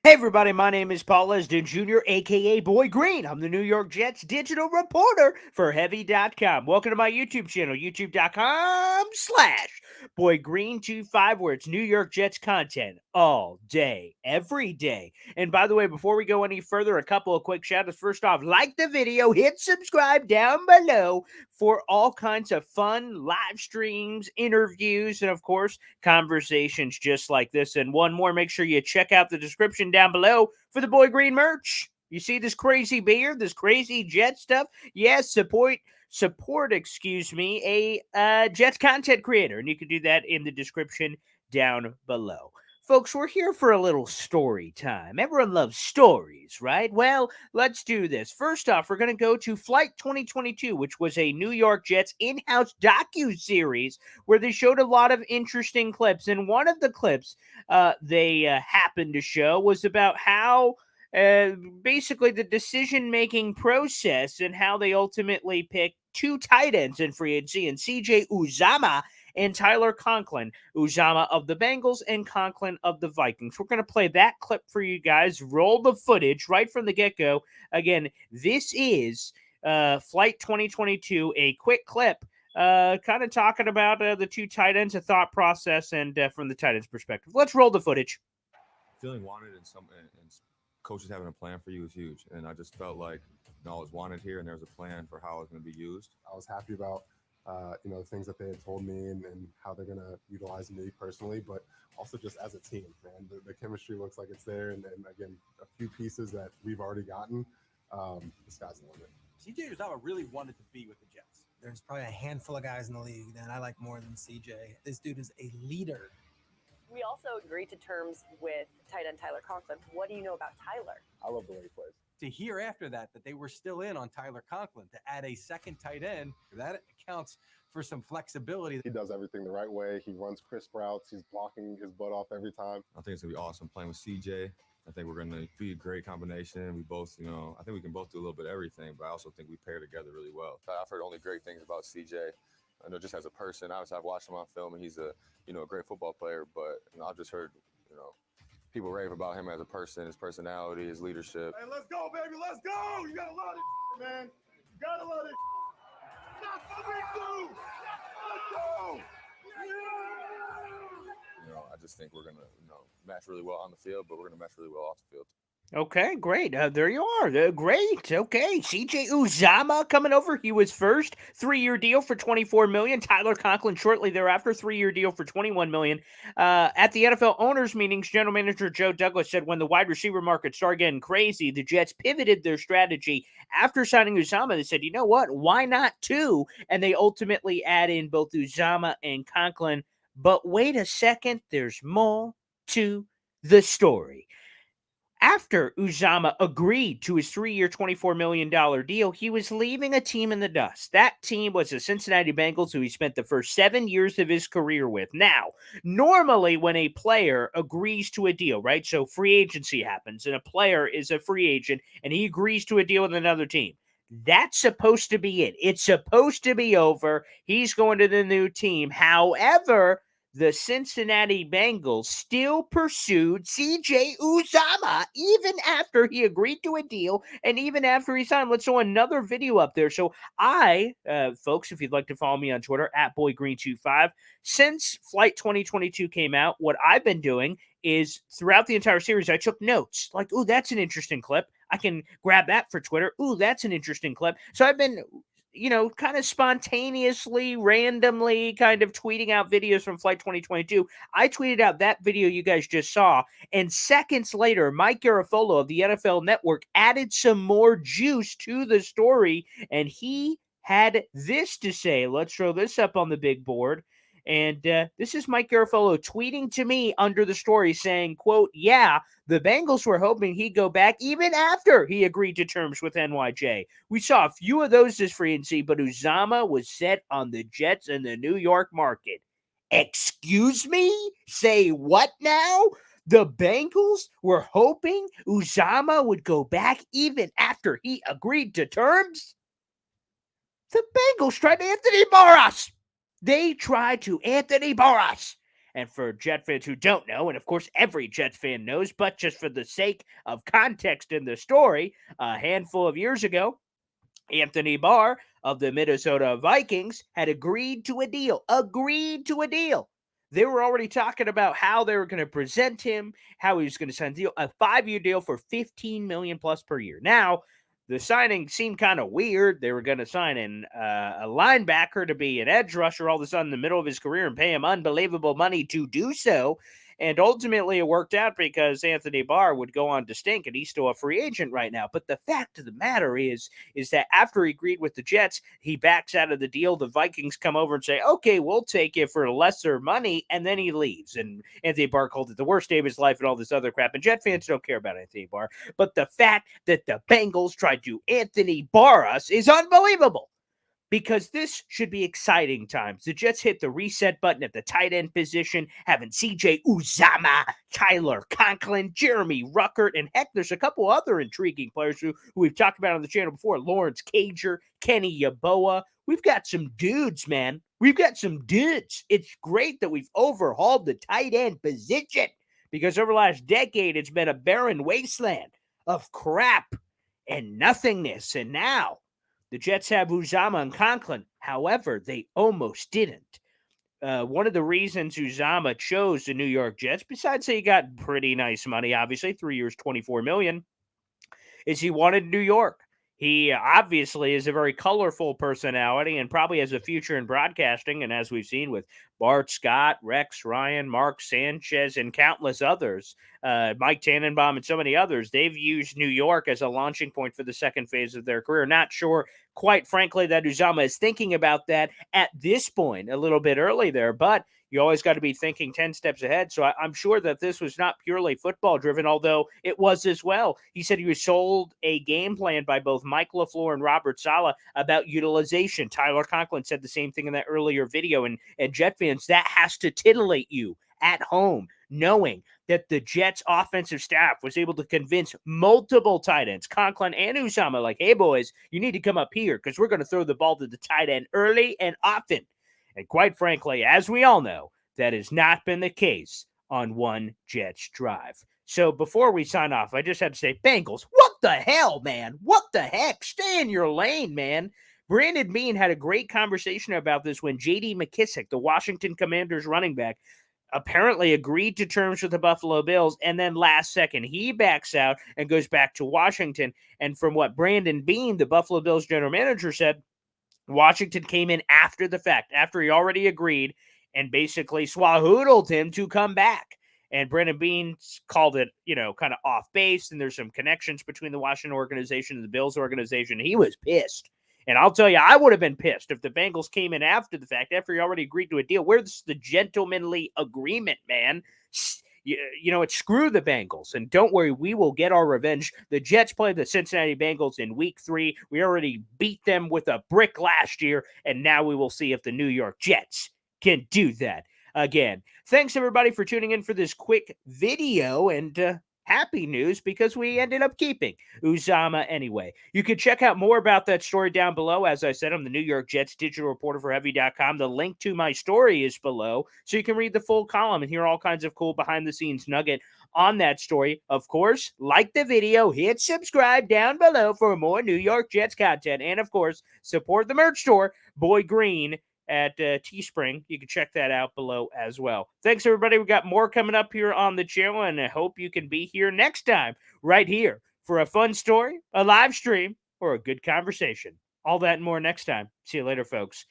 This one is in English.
Hey everybody, my name is Paul Lesden Jr., aka Boy Green. I'm the New York Jets digital reporter for Heavy.com. Welcome to my YouTube channel, youtube.com/Boy Green25, where it's New York Jets content all day, every day. And by the way, before we go any further, a couple of quick shout outs. First off, like the video, hit subscribe down below for all kinds of fun live streams, interviews, and of course, conversations just like this. And one more, make sure you check out the description down below for the Boy Green merch. You see this crazy beard, this crazy Jet stuff? Yes, support, excuse me, a Jets content creator. And you can do that in the description down below. Folks, we're here for a little story time. Everyone loves stories, right? Well, let's do this. First off, we're going to go to Flight 2022, which was a New York Jets in-house docu-series where they showed a lot of interesting clips. And one of the clips they happened to show was about how basically the decision-making process and how they ultimately picked two tight ends in free agency, and CJ Uzama and Tyler Conklin. Uzama of the Bengals and Conklin of the Vikings. We're going to play that clip for you guys. Roll the footage right from the get-go. Again, this is Flight 2022, a quick clip kind of talking about the two tight ends, a thought process, and from the tight ends perspective. Let's roll the footage. Feeling wanted and coaches having a plan for you is huge. And I just felt like I was wanted here and there was a plan for how it was going to be used. I was happy about the things that they had told me and how they're going to utilize me personally, but also just as a team, man. The chemistry looks like it's there. And again, a few pieces that we've already gotten, the sky's the limit. CJ Uzama really wanted to be with the Jets. There's probably a handful of guys in the league that I like more than CJ. This dude is a leader. We also agreed to terms with tight end Tyler Conklin. What do you know about Tyler? I love the way he plays. To hear after that they were still in on Tyler Conklin to add a second tight end, that accounts for some flexibility. He does everything the right way. He runs crisp routes. He's blocking his butt off every time. I think it's going to be awesome playing with CJ. I think we're going to be a great combination. We both, I think we can both do a little bit of everything, but I also think we pair together really well. I've heard only great things about CJ. I know just as a person, obviously I've watched him on film and he's a great football player, but I've just heard, people rave about him as a person, his personality, his leadership. Hey, let's go, baby, let's go! You gotta love it, man. You gotta love it. That's what we do! Let's go! I just think we're gonna, match really well on the field, but we're gonna match really well off the field. Okay, great. There you are. Great. Okay, CJ Uzama coming over. He was first, 3-year deal for $24 million. Tyler Conklin shortly thereafter, 3-year deal for $21 million. At the NFL owners meetings, general manager Joe Douglas said when the wide receiver market started getting crazy, the Jets pivoted their strategy after signing Uzama. They said, you know what? Why not two? And they ultimately add in both Uzama and Conklin. But wait a second, there's more to the story. After Uzama agreed to his 3-year, $24 million deal, he was leaving a team in the dust. That team was the Cincinnati Bengals, who he spent the first 7 years of his career with. Now, normally when a player agrees to a deal, right? So free agency happens, and a player is a free agent, and he agrees to a deal with another team. That's supposed to be it. It's supposed to be over. He's going to the new team. However, the Cincinnati Bengals still pursued CJ Uzama even after he agreed to a deal and even after he signed. Let's throw another video up there. So folks, if you'd like to follow me on Twitter, @BoyGreen25, since Flight 2022 came out, what I've been doing is throughout the entire series, I took notes. Like, ooh, that's an interesting clip. I can grab that for Twitter. Ooh, that's an interesting clip. So I've been kind of spontaneously, randomly kind of tweeting out videos from Flight 2022. I tweeted out that video you guys just saw, and seconds later, Mike Garafolo of the NFL Network added some more juice to the story, and he had this to say. Let's throw this up on the big board. And this is Mike Garafolo tweeting to me under the story saying, quote, yeah, the Bengals were hoping he'd go back even after he agreed to terms with NYJ. We saw a few of those this free agency, but Uzama was set on the Jets and the New York market. Excuse me? Say what now? The Bengals were hoping Uzama would go back even after he agreed to terms? The Bengals tried Anthony Barras. They tried to Anthony Barras. And for Jet fans who don't know, and of course every Jets fan knows, but just for the sake of context in the story, a handful of years ago, Anthony Barr of the Minnesota Vikings had agreed to a deal. They were already talking about how they were going to present him, how he was going to sign a 5-year deal for $15 million plus per year. Now, the signing seemed kind of weird. They were going to sign a linebacker to be an edge rusher all of a sudden in the middle of his career and pay him unbelievable money to do so. And ultimately, it worked out because Anthony Barr would go on to stink, and he's still a free agent right now. But the fact of the matter is that after he agreed with the Jets, he backs out of the deal. The Vikings come over and say, okay, we'll take it for lesser money, and then he leaves. And Anthony Barr called it the worst day of his life and all this other crap. And Jet fans don't care about Anthony Barr. But the fact that the Bengals tried to Anthony Barr us is unbelievable. Because this should be exciting times. The Jets hit the reset button at the tight end position, having C.J. Uzomah, Tyler Conklin, Jeremy Ruckert, and heck, there's a couple other intriguing players who we've talked about on the channel before. Lawrence Cager, Kenny Yeboah. We've got some dudes, man. We've got some dudes. It's great that we've overhauled the tight end position because over the last decade, it's been a barren wasteland of crap and nothingness. And now, the Jets have Uzomah and Conklin. However, they almost didn't. One of the reasons Uzomah chose the New York Jets, besides that he got pretty nice money, obviously, 3 years, $24 million, is he wanted New York. He obviously is a very colorful personality and probably has a future in broadcasting. And as we've seen with Bart Scott, Rex Ryan, Mark Sanchez, and countless others, Mike Tannenbaum and so many others, they've used New York as a launching point for the second phase of their career. Not sure, quite frankly, that Uzomah is thinking about that at this point, a little bit early there, but you always got to be thinking 10 steps ahead. So I'm sure that this was not purely football driven, although it was as well. He said he was sold a game plan by both Mike LaFleur and Robert Saleh about utilization. Tyler Conklin said the same thing in that earlier video. And Jet fans, that has to titillate you at home, knowing that the Jets offensive staff was able to convince multiple tight ends, Conklin and Uzomah, like, hey, boys, you need to come up here because we're going to throw the ball to the tight end early and often. And quite frankly, as we all know, that has not been the case on one Jets drive. So before we sign off, I just had to say, Bengals, what the hell, man? What the heck? Stay in your lane, man. Brandon Beane had a great conversation about this when J.D. McKissick, the Washington Commanders running back, apparently agreed to terms with the Buffalo Bills, and then last second he backs out and goes back to Washington. And from what Brandon Beane, the Buffalo Bills general manager, said, Washington came in after the fact, after he already agreed, and basically swahoodled him to come back. And Brandon Beane called it, kind of off base, and there's some connections between the Washington organization and the Bills organization. He was pissed. And I'll tell you, I would have been pissed if the Bengals came in after the fact, after he already agreed to a deal. Where's the gentlemanly agreement, man? It's screw the Bengals. And don't worry, we will get our revenge. The Jets play the Cincinnati Bengals in week 3. We already beat them with a brick last year, and now we will see if the New York Jets can do that again. Thanks, everybody, for tuning in for this quick video, and happy news because we ended up keeping Uzomah anyway. You can check out more about that story down below. As I said, I'm the New York Jets digital reporter for Heavy.com. The link to my story is below, so you can read the full column and hear all kinds of cool behind-the-scenes nugget on that story. Of course, like the video, hit subscribe down below for more New York Jets content, and of course, support the merch store, Boy Green, at Teespring. You can check that out below as well. Thanks, everybody. We got more coming up here on the channel, and I hope you can be here next time, right here, for a fun story, a live stream, or a good conversation. All that and more next time. See you later, folks.